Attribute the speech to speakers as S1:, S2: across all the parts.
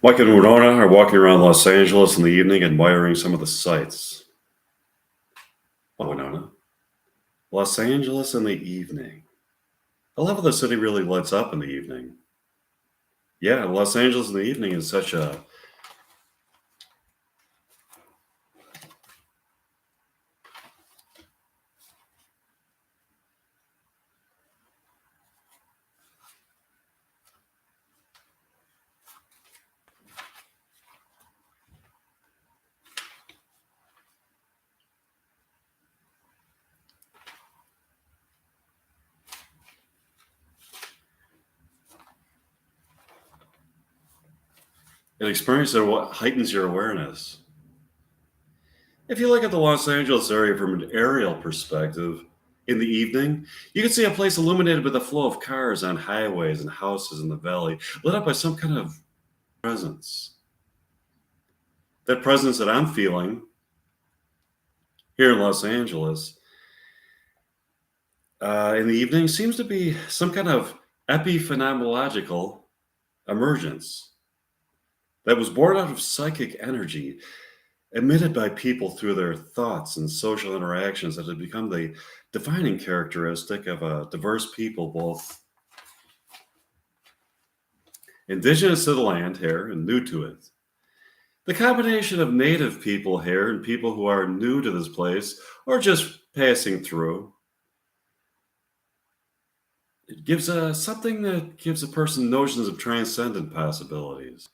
S1: Mike and Winona are walking around Los Angeles in the evening, admiring some of the sights. Oh, Winona. Los Angeles in the evening. I love how the city really lights up in the evening. Yeah, Los Angeles in the evening is such a. An experience that heightens your awareness. If you look at the Los Angeles area from an aerial perspective, in the evening, you can see a place illuminated with a flow of cars on highways and houses in the valley, lit up by some kind of presence. That presence that I'm feeling here in Los Angeles in the evening seems to be some kind of epiphenomenological emergence that was born out of psychic energy emitted by people through their thoughts and social interactions that had become the defining characteristic of a diverse people, both indigenous to the land here and new to it. The combination of native people here and people who are new to this place or just passing through. It gives something that gives a person notions of transcendent possibilities.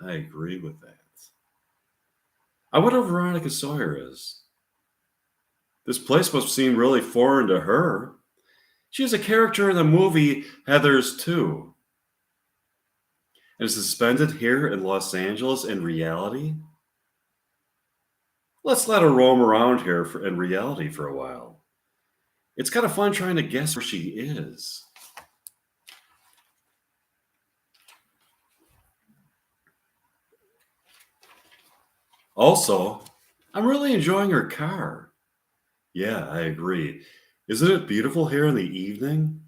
S1: I agree with that. I wonder who Veronica Sawyer is. This place must seem really foreign to her. She's a character in the movie Heathers too. And is suspended here in Los Angeles in reality? Let's let her roam around here in reality for a while. It's kind of fun trying to guess where she is. Also, I'm really enjoying her car. Yeah, I agree. Isn't it beautiful here in the evening?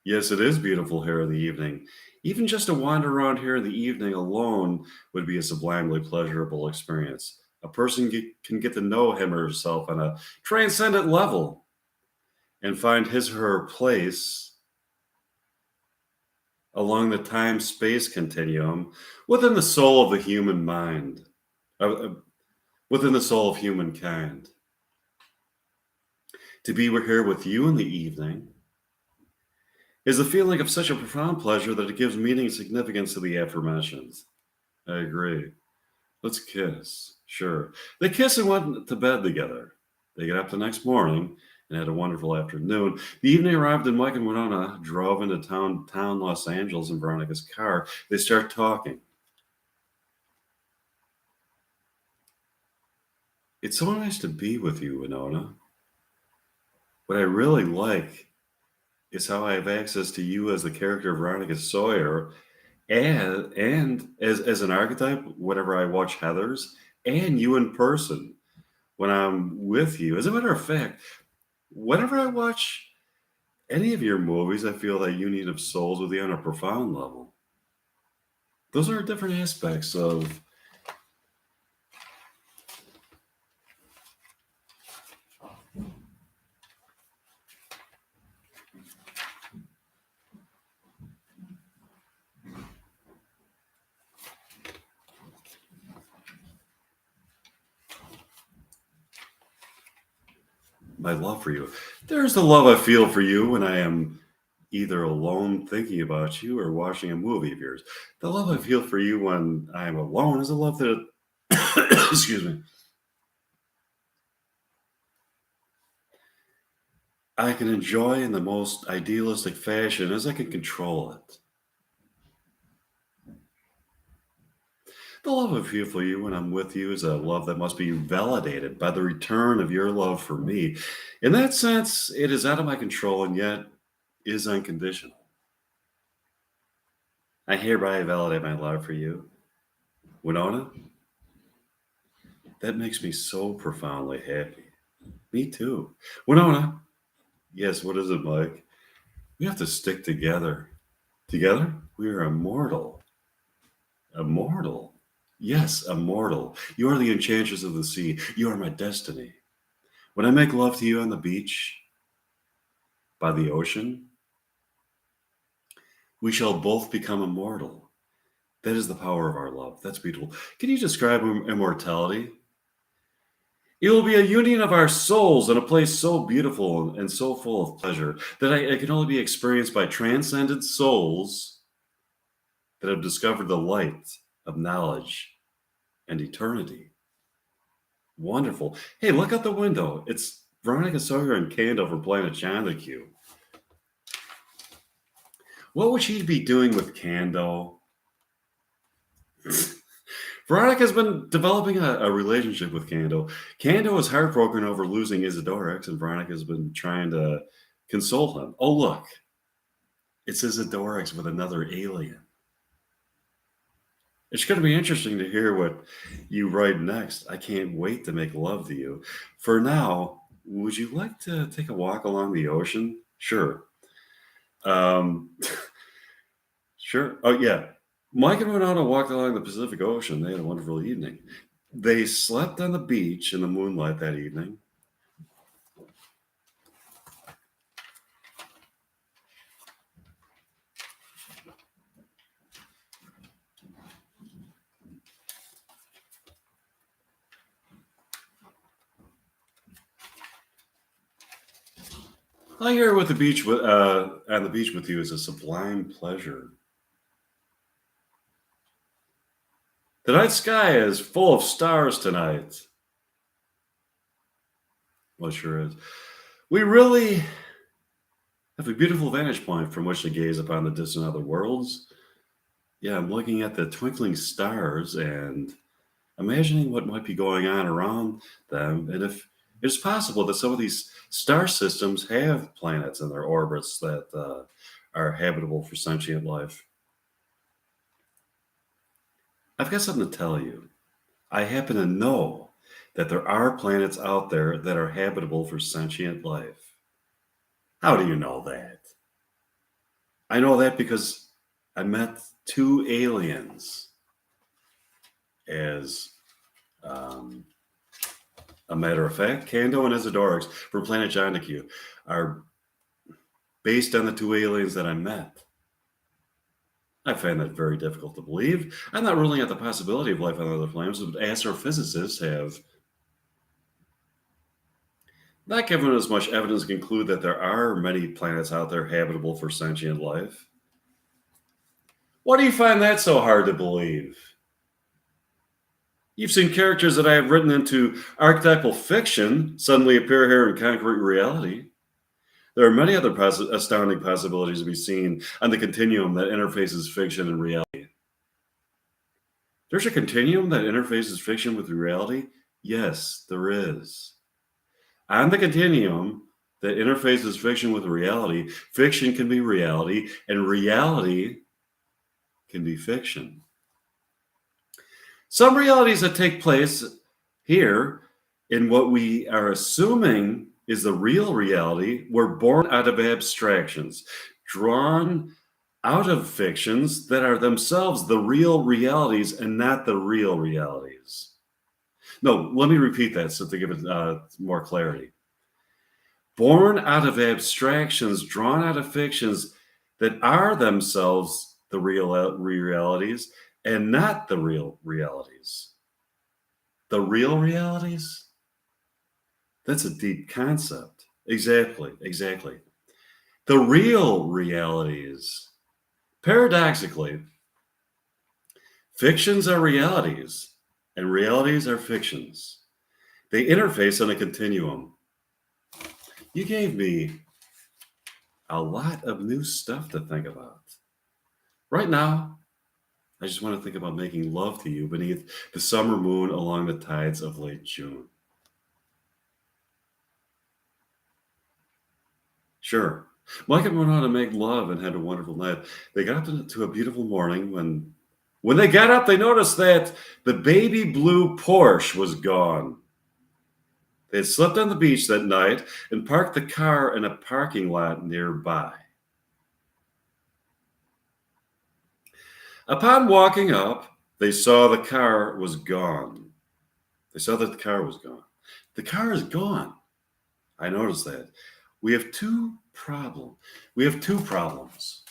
S1: Yes, it is beautiful here in the evening. Even just to wander around here in the evening alone would be a sublimely pleasurable experience. A person can get to know him or herself on a transcendent level and find his or her place along the time space continuum within the soul of the human mind, uh, within the soul of humankind. To be here with you in the evening is a feeling of such a profound pleasure that it gives meaning and significance to the aforementioned. I agree. Let's kiss. Sure. They kiss and went to bed together. They got up the next morning and had a wonderful afternoon. The evening arrived and Mike and Winona drove into town Los Angeles in Veronica's car. They start talking. It's so nice to be with you, Winona. What I really like is how I have access to you as the character of Veronica Sawyer and as an archetype whenever I watch Heathers and you in person when I'm with you. As a matter of fact, whenever I watch any of your movies, I feel that Union of Souls with you on a profound level. Those are different aspects of my love for you. There's the love I feel for you when I am either alone thinking about you or watching a movie of yours. The love I feel for you when I am alone is a love that, excuse me, I can enjoy in the most idealistic fashion as I can control it. The love I feel for you when I'm with you is a love that must be validated by the return of your love for me. In that sense, it is out of my control and yet is unconditional. I hereby validate my love for you. Winona, that makes me so profoundly happy. Me too. Winona, yes, what is it, Mike? We have to stick together. Together, we are immortal. Immortal. Yes, immortal. You are the enchantress of the sea. You are my destiny. When I make love to you on the beach, by the ocean, we shall both become immortal. That is the power of our love. That's beautiful. Can you describe immortality? It will be a union of our souls in a place so beautiful and so full of pleasure that it can only be experienced by transcendent souls that have discovered the light of knowledge and eternity. Wonderful. Hey, look out the window. It's Veronica Sawyer and Candover playing a John Q. What would she be doing with Cando? Veronica's been developing a relationship with Cando. Cando is heartbroken over losing Isidorix, and Veronica's been trying to console him. Oh, look. It's Isidorix with another alien. It's going to be interesting to hear what you write next. I can't wait to make love to you. For now, would you like to take a walk along the ocean? Sure. Um, sure. Oh, yeah. Mike and Winona walked along the Pacific Ocean. They had a wonderful evening. They slept on the beach in the moonlight that evening. I hear with the beach on the beach with you is a sublime pleasure. The night sky is full of stars tonight. Well, it sure is. We really have a beautiful vantage point from which to gaze upon the distant other worlds. Yeah, I'm looking at the twinkling stars and imagining what might be going on around them, and if it's possible that some of these star systems have planets in their orbits that are habitable for sentient life. I've got something to tell you. I happen to know that there are planets out there that are habitable for sentient life. How do you know that? I know that because I met two aliens as um, a matter of fact. Kando and Isidorix from Planet Jondaku are based on the two aliens that I met. I find that very difficult to believe. I'm not ruling out the possibility of life on other planets, but astrophysicists have not given us much evidence to conclude that there are many planets out there habitable for sentient life. Why do you find that so hard to believe? You've seen characters that I have written into archetypal fiction suddenly appear here in concrete reality. There are many other astounding possibilities to be seen on the continuum that interfaces fiction and reality. There's a continuum that interfaces fiction with reality? Yes, there is. On the continuum that interfaces fiction with reality, fiction can be reality, and reality can be fiction. Some realities that take place here in what we are assuming is the real reality were born out of abstractions, drawn out of fictions that are themselves the real realities and not the real realities. No, let me repeat that so to give it more clarity. Born out of abstractions, drawn out of fictions that are themselves the real realities and not the real realities. The real realities? That's a deep concept. Exactly, exactly. The real realities. Paradoxically, fictions are realities and realities are fictions. They interface on a continuum. You gave me a lot of new stuff to think about. Right now, I just want to think about making love to you beneath the summer moon along the tides of late June. Sure. Mike and Winona made love and had a wonderful night. They got up to a beautiful morning when they got up, they noticed that the baby blue Porsche was gone. They had slept on the beach that night and parked the car in a parking lot nearby. Upon walking up, They saw the car was gone. They saw that the car was gone. The car is gone. I noticed that. We have two problems. We have two problems.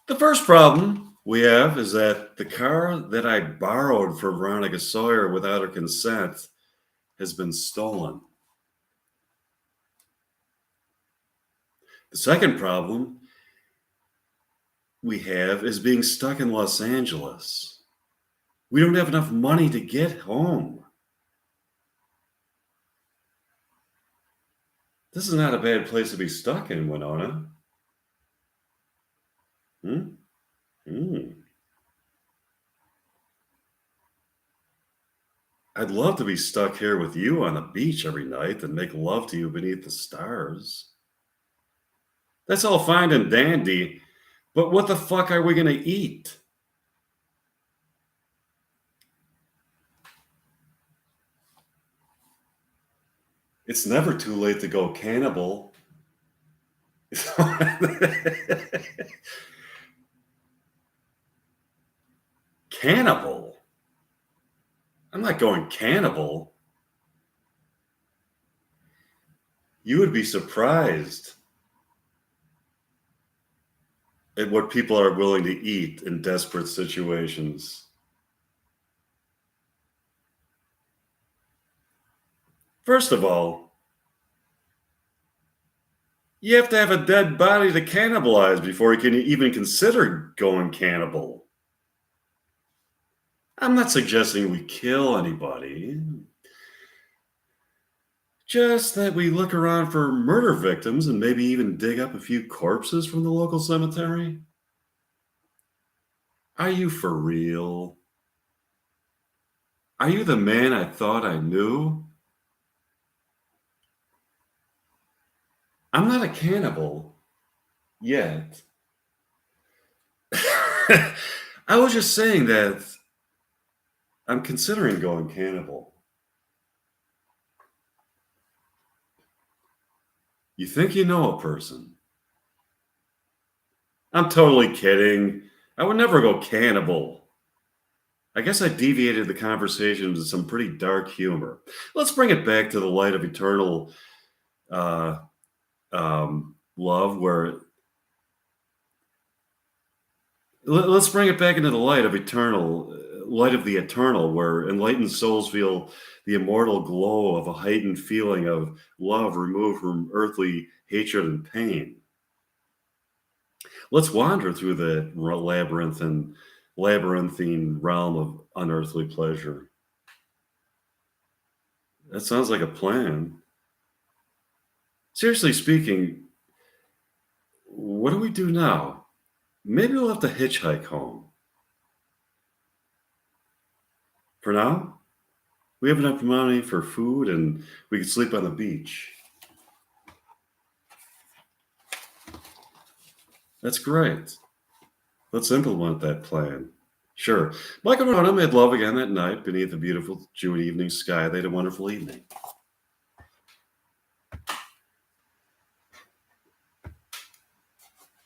S1: The first problem we have is that the car that I borrowed from Veronica Sawyer without her consent has been stolen. The second problem we have is being stuck in Los Angeles. We don't have enough money to get home. This is not a bad place to be stuck in, Winona. Hmm? Hmm. I'd love to be stuck here with you on the beach every night and make love to you beneath the stars. That's all fine and dandy, but what the fuck are we gonna eat? It's never too late to go cannibal. Cannibal? I'm not going cannibal. You would be surprised at what people are willing to eat in desperate situations. First of all, you have to have a dead body to cannibalize before you can even consider going cannibal. I'm not suggesting we kill anybody, just that we look around for murder victims and maybe even dig up a few corpses from the local cemetery. Are you for real? Are you the man I thought I knew? I'm not a cannibal yet. I was just saying that I'm considering going cannibal. You think you know a person? I'm totally kidding. I would never go cannibal. I guess I deviated the conversation into some pretty dark humor. Let's bring it back to the light of eternal uh, love, where let's bring it back into the light of eternal, light of the eternal, where enlightened souls feel the immortal glow of a heightened feeling of love removed from earthly hatred and pain. Let's wander through the labyrinthine realm of unearthly pleasure. That sounds like a plan. Seriously speaking, what do we do now? Maybe we'll have to hitchhike home. For now, we have enough money for food and we can sleep on the beach. That's great. Let's implement that plan. Sure. Michael and Winona made love again that night beneath the beautiful June evening sky. They had a wonderful evening.